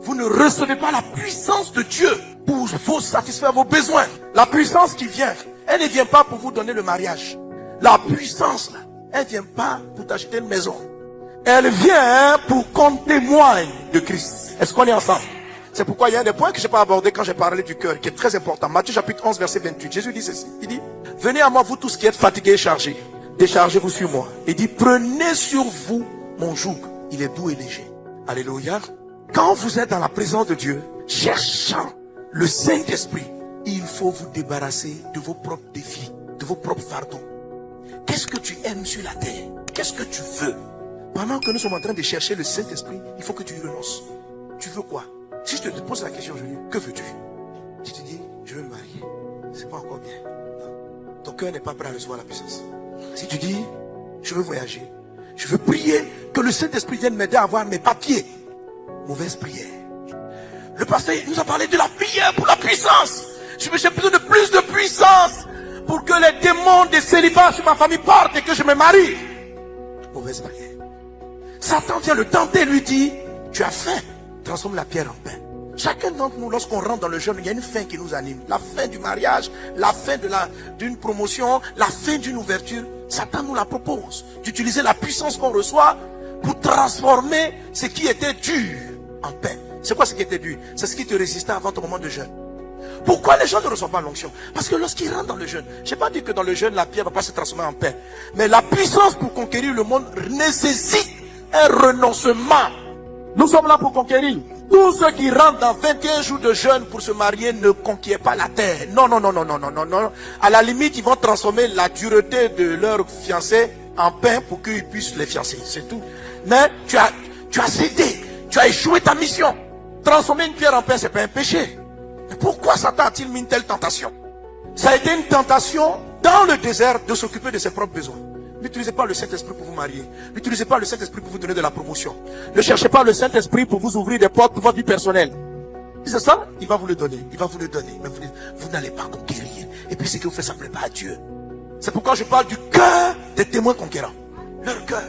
vous ne recevez pas la puissance de Dieu pour vous satisfaire vos besoins. La puissance qui vient, elle ne vient pas pour vous donner le mariage. La puissance, là, elle ne vient pas pour t'acheter une maison. Elle vient pour qu'on témoigne de Christ. Est-ce qu'on est ensemble? C'est pourquoi il y a des points que je n'ai pas abordés quand j'ai parlé du cœur, qui est très important. Matthieu chapitre 11, verset 28. Jésus dit ceci. Il dit, venez à moi vous tous qui êtes fatigués et chargés. Déchargez-vous sur moi. Il dit, prenez sur vous mon joug. Il est doux et léger. Alléluia. Quand vous êtes dans la présence de Dieu, cherchant le Saint-Esprit, il faut vous débarrasser de vos propres défis, de vos propres fardeaux. Qu'est-ce que tu aimes sur la terre? Qu'est-ce que tu veux? Pendant que nous sommes en train de chercher le Saint-Esprit, il faut que tu y renonces. Tu veux quoi? Si je te pose la question aujourd'hui, que veux-tu? Si tu dis, je veux me marier, c'est pas encore bien. Non. Ton cœur n'est pas prêt à recevoir la puissance. Si tu dis, je veux voyager, je veux prier, que le Saint-Esprit vienne m'aider à avoir mes papiers. Mauvaise prière. Le pasteur nous a parlé de la prière pour la puissance. J'ai besoin de plus de puissance pour que les démons des célibats sur ma famille partent et que je me marie. Mauvaise prière. Satan vient le tenter et lui dit, tu as faim, transforme la pierre en pain. Chacun d'entre nous, lorsqu'on rentre dans le jeûne, il y a une faim qui nous anime. La faim du mariage, la faim d'une promotion, la faim d'une ouverture. Satan nous la propose, d'utiliser la puissance qu'on reçoit pour transformer ce qui était dur en pain. C'est quoi ce qui était dur? C'est ce qui te résistait avant ton moment de jeûne. Pourquoi les gens ne reçoivent pas l'onction? Parce que lorsqu'ils rentrent dans le jeûne, je n'ai pas dit que dans le jeûne, la pierre ne va pas se transformer en pain. Mais la puissance pour conquérir le monde nécessite un renoncement. Nous sommes là pour conquérir. Tous ceux qui rentrent dans 21 jours de jeûne pour se marier ne conquièrent pas la terre. Non, non, non, non, non, non, non, non. À la limite, ils vont transformer la dureté de leur fiancé en pain pour qu'ils puissent les fiancer. C'est tout. Mais tu as cédé. Tu as échoué ta mission. Transformer une pierre en pain, c'est pas un péché. Mais pourquoi Satan a-t-il mis une telle tentation? Ça a été une tentation dans le désert de s'occuper de ses propres besoins. N'utilisez pas le Saint-Esprit pour vous marier. N'utilisez pas le Saint-Esprit pour vous donner de la promotion. Ne cherchez pas le Saint-Esprit pour vous ouvrir des portes pour votre vie personnelle. C'est ça? Il va vous le donner. Il va vous le donner. Mais vous n'allez pas conquérir. Et puis ce que vous faites, ça ne plaît pas à Dieu. C'est pourquoi je parle du cœur des témoins conquérants. Leur cœur.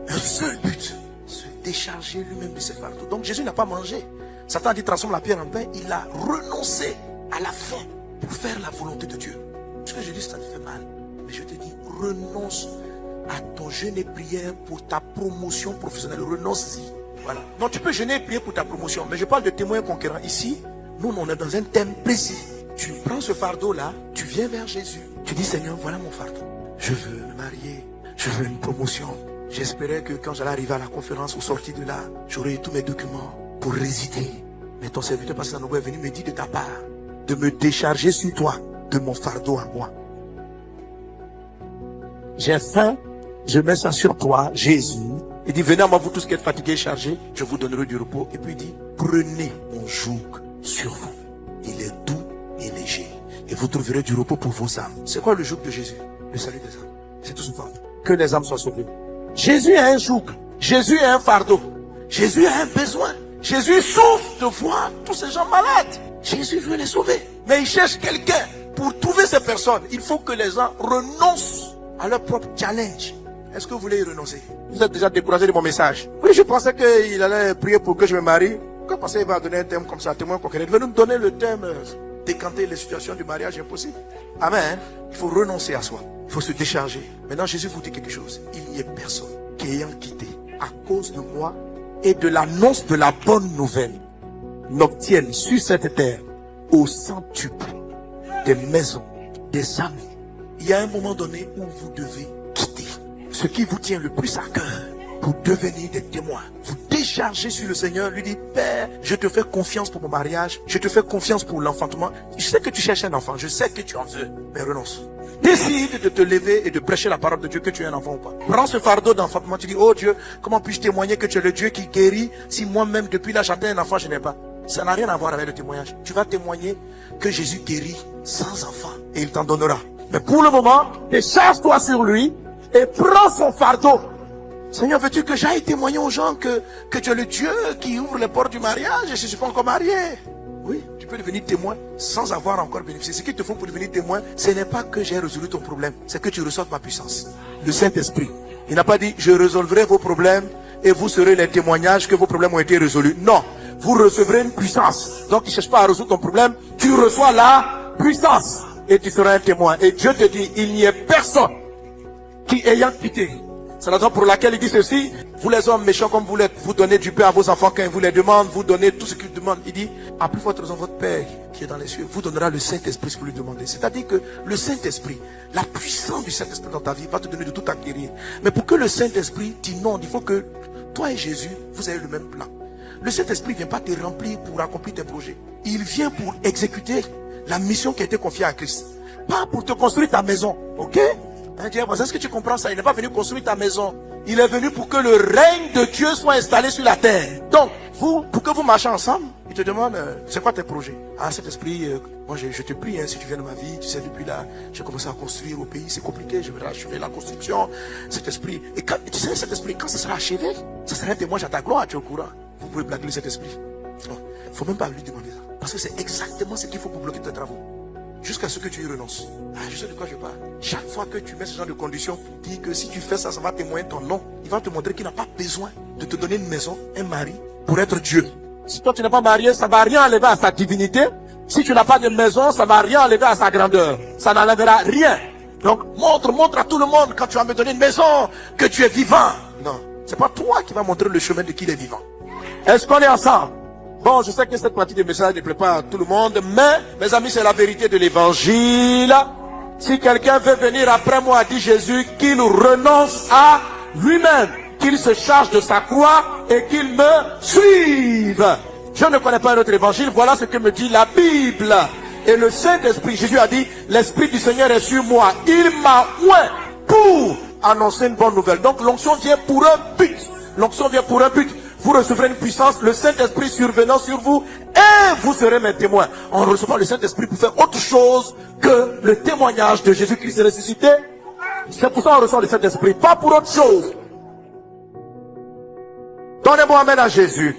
Leur seul but. Se décharger lui-même de ses fardeaux. Donc Jésus n'a pas mangé. Satan a dit transforme la pierre en pain. Il a renoncé à la faim pour faire la volonté de Dieu. Ce que je dis, ça te fait mal. Mais je te dis, renonce à ton jeûne et prière pour ta promotion professionnelle. Renonce-y. Voilà. Donc tu peux jeûner et prier pour ta promotion. Mais je parle de témoins conquérants. Ici, nous, on est dans un thème précis. Tu prends ce fardeau-là, tu viens vers Jésus. Tu dis, Seigneur, voilà mon fardeau. Je veux me marier. Je veux une promotion. J'espérais que quand j'allais arriver à la conférence ou sortir de là, j'aurais eu tous mes documents pour résider. Mais ton serviteur pasteur Nobo est venu me dire de ta part de me décharger sur toi de mon fardeau à moi. J'ai faim, je mets ça sur toi, Jésus. Il dit, venez à moi vous tous qui êtes fatigués et chargés, je vous donnerai du repos. Et puis il dit, prenez mon joug sur vous. Il est doux et léger. Et vous trouverez du repos pour vos âmes. C'est quoi le joug de Jésus? Le salut des âmes. C'est tout ce fardeau. Que les âmes soient sauvées. Jésus a un joug. Jésus a un fardeau. Jésus a un besoin. Jésus souffre de voir tous ces gens malades. Jésus veut les sauver. Mais il cherche quelqu'un. Pour trouver ces personnes, il faut que les gens renoncent à leur propre challenge. Est-ce que vous voulez y renoncer? Vous êtes déjà découragé de mon message? Oui, je pensais qu'il allait prier pour que je me marie. Pourquoi pensez qu'il va donner un thème comme ça, témoin conquérant? Il va nous donner le thème, décanter les situations du mariage impossible. Amen. Il faut renoncer à soi. Il faut se décharger. Maintenant, Jésus vous dit quelque chose. Il n'y a personne qui ayant quitté à cause de moi et de l'annonce de la bonne nouvelle n'obtienne sur cette terre au centuple des maisons, des amis. Il y a un moment donné où vous devez quitter ce qui vous tient le plus à cœur pour devenir des témoins. Vous déchargez sur le Seigneur, lui dit, Père, je te fais confiance pour mon mariage, je te fais confiance pour l'enfantement. Je sais que tu cherches un enfant, je sais que tu en veux, mais renonce. Décide de te lever et de prêcher la parole de Dieu, que tu es un enfant ou pas. Prends ce fardeau d'enfantement, tu dis, oh Dieu, comment puis-je témoigner que tu es le Dieu qui guérit si moi-même depuis là j'attends un enfant, je n'ai pas. Ça n'a rien à voir avec le témoignage. Tu vas témoigner que Jésus guérit sans enfant et il t'en donnera. Mais pour le moment, décharge-toi sur lui et prends son fardeau. Seigneur, veux-tu que j'aille témoigner aux gens que tu es le Dieu qui ouvre les portes du mariage et je ne suis pas encore marié? Oui, tu peux devenir témoin sans avoir encore bénéficié. Ce qu'il te faut pour devenir témoin, ce n'est pas que j'ai résolu ton problème, c'est que tu reçoives ma puissance. Le Saint-Esprit. Il n'a pas dit, je résolverai vos problèmes et vous serez les témoignages que vos problèmes ont été résolus. Non, vous recevrez une puissance. Donc, il ne cherche pas à résoudre ton problème. Tu reçois la puissance et tu seras un témoin. Et Dieu te dit, il n'y a personne qui ayant quitté. C'est la raison pour laquelle il dit ceci. Vous les hommes méchants comme vous l'êtes, vous donnez du pain à vos enfants quand ils vous les demandent, vous donnez tout ce qu'ils demandent. Il dit, à plus forte raison, votre Père qui est dans les cieux vous donnera le Saint-Esprit si vous lui demandez. C'est-à-dire que le Saint-Esprit, la puissance du Saint-Esprit dans ta vie va te donner de tout acquérir. Mais pour que le Saint-Esprit t'inonde, il faut que toi et Jésus, vous ayez le même plan. Le Saint-Esprit ne vient pas te remplir pour accomplir tes projets. Il vient pour exécuter la mission qui a été confiée à Christ. Pas pour te construire ta maison, ok? Est-ce que tu comprends ça? Il n'est pas venu construire ta maison. Il est venu pour que le règne de Dieu soit installé sur la terre. Donc, vous, pour que vous marchez ensemble, il te demande, c'est quoi tes projets? Ah, cet esprit, moi je te prie, si tu viens de ma vie, tu sais, depuis là, j'ai commencé à construire au pays, c'est compliqué, je vais achever la construction, cet esprit. Et quand, tu sais, cet esprit, quand ça sera achevé, ça sera un témoin à ta gloire, tu es au courant. Vous pouvez blaguer cet esprit. Il ne faut même pas lui demander ça. Parce que c'est exactement ce qu'il faut pour bloquer tes travaux. Jusqu'à ce que tu y renonces. Ah, je sais de quoi je parle. Chaque fois que tu mets ce genre de conditions pour dire que si tu fais ça, ça va témoigner ton nom. Il va te montrer qu'il n'a pas besoin de te donner une maison, un mari, pour être Dieu. Si toi tu n'es pas marié, ça ne va rien enlever à sa divinité. Si tu n'as pas de maison, ça ne va rien enlever à sa grandeur. Ça n'enlèvera rien. Donc montre à tout le monde quand tu vas me donner une maison que tu es vivant. Non, c'est pas toi qui vas montrer le chemin de qui est vivant. Est-ce qu'on est ensemble? Bon, je sais que cette partie des messages ne plaît pas à tout le monde, mais, mes amis, c'est la vérité de l'évangile. Si quelqu'un veut venir après moi, dit Jésus, qu'il renonce à lui-même, qu'il se charge de sa croix et qu'il me suive. Je ne connais pas un autre évangile, voilà ce que me dit la Bible. Et le Saint-Esprit, Jésus a dit, l'Esprit du Seigneur est sur moi. Il m'a oint pour annoncer une bonne nouvelle. Donc l'onction vient pour un but. L'onction vient pour un but. Vous recevrez une puissance, le Saint-Esprit survenant sur vous, et vous serez mes témoins. En recevant le Saint-Esprit pour faire autre chose que le témoignage de Jésus-Christ ressuscité. C'est pour ça qu'on reçoit le Saint-Esprit, pas pour autre chose. Donnez-moi amen à Jésus.